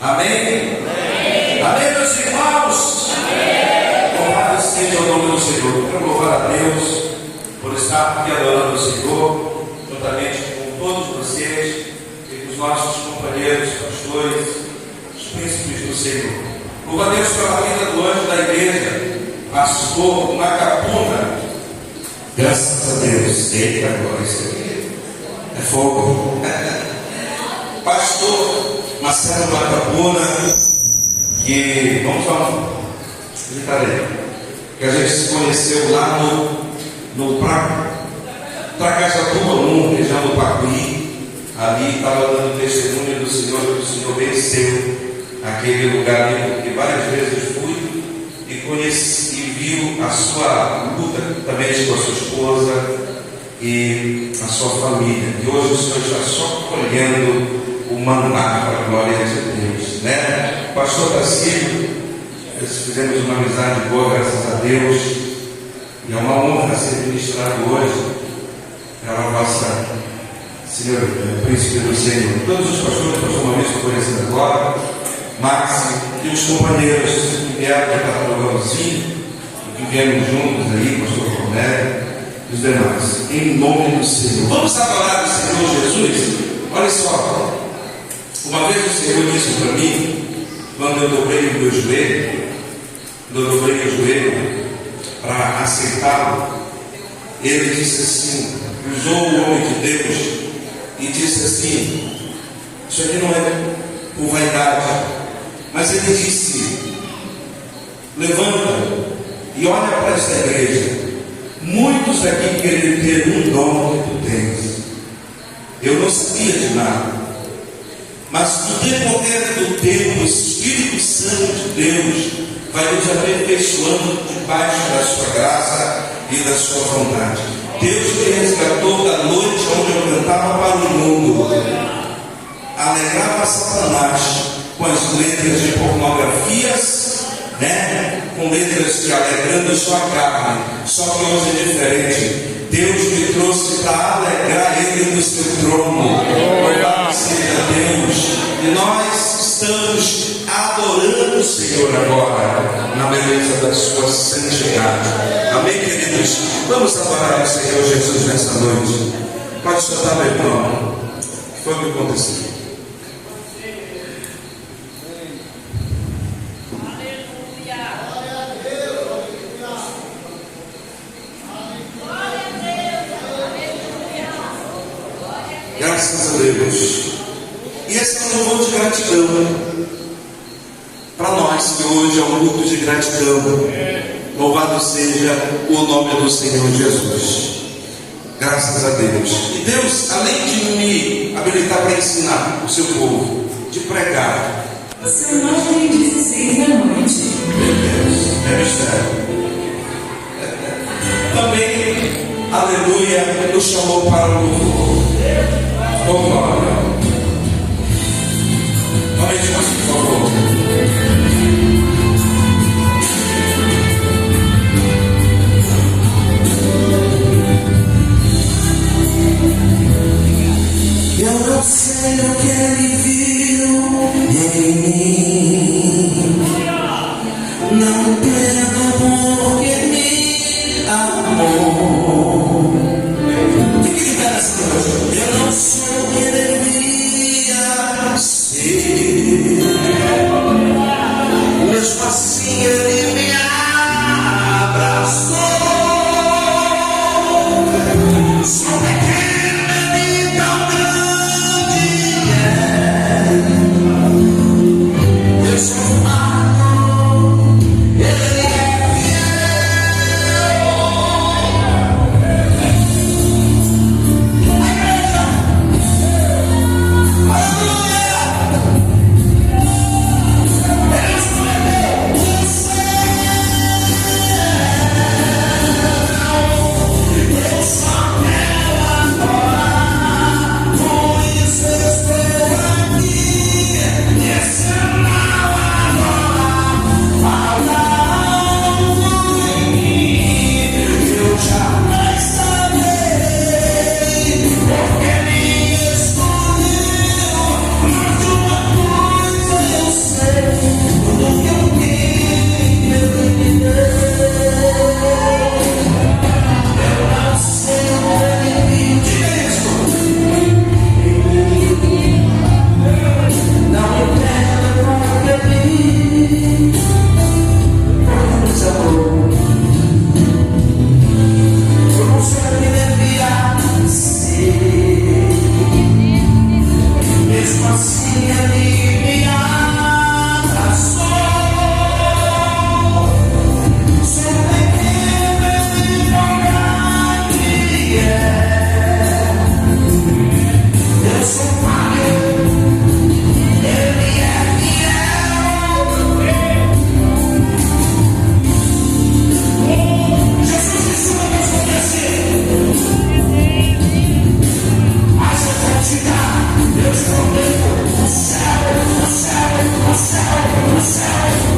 Amém? Amém, meus irmãos? Louvado seja o nome do Senhor. Quero louvar a Deus por estar aqui adorando o Senhor, juntamente com todos vocês e com os nossos companheiros, pastores, os príncipes do Senhor. Louvo a Deus pela vida do anjo da igreja, pastor Macapuna. Graças a Deus. Eita, agora isso aqui é fogo. Pastor Marcelo Macapuna, que vamos falar, que a gente se conheceu lá no Tracajatuba 1, região do Pacuí. Ali estava dando testemunho do Senhor, que o Senhor venceu aquele lugar ali, porque várias vezes fui e conheci e viu a sua luta também com a sua esposa e a sua família. E hoje o Senhor está só colhendo o maná para a glória de Deus, né? Pastor Tarcísio, fizemos uma amizade boa, graças a Deus, e é uma honra ser ministrado hoje pela nossa Senhor, Príncipe do Senhor. Todos os pastores, pastor Maurício, estou conhecendo agora, Maxi e os companheiros que vieram de Catalogãozinho, que viemos juntos aí, pastor Cornélio e os demais, em nome do Senhor. Vamos adorar o Senhor Jesus? Olha só, uma vez o Senhor disse para mim, quando eu dobrei o meu joelho, para aceitá-lo, ele disse assim, usou o homem de Deus e disse assim, isso aqui não é por vaidade, mas ele disse, levanta e olha para esta igreja, muitos aqui querem ter um dom que tu tens. Eu não sabia de nada, mas no decorrer do tempo, o Espírito Santo de Deus vai nos aperfeiçoando debaixo da sua graça e da sua vontade. Deus me resgatou da noite onde eu cantava para o mundo, alegrava Satanás com as letras de pornografias, né? Com letras que alegrando sua carne. Só que hoje é diferente. Deus me trouxe para alegrar Ele no seu trono. Louvado seja Deus. E nós estamos adorando o Senhor agora, na beleza da sua santidade. Amém, queridos? Vamos adorar o Senhor Jesus nessa noite. Pode soltar, meu irmão. O que foi que aconteceu? Graças a Deus. E esse é um louvor de gratidão para nós, que hoje é um culto de gratidão. Louvado seja o nome do Senhor Jesus. Graças a Deus. E Deus, além de me habilitar para ensinar o seu povo, de pregar. São 9h16 da noite. Meu Deus, é mistério. Também, aleluia, nos chamou para o louvor. Oh, glória. Aumente mais, por favor. Eu não sei o que ele viu em mim, não entendo porque me amou. O que ele está nessa noite? Eu não sou o que deveria ser, mesmo assim ele me abraçou. Sou pequeno e tão grande é. Eu sou humano, ele é fiel. céu, no céu.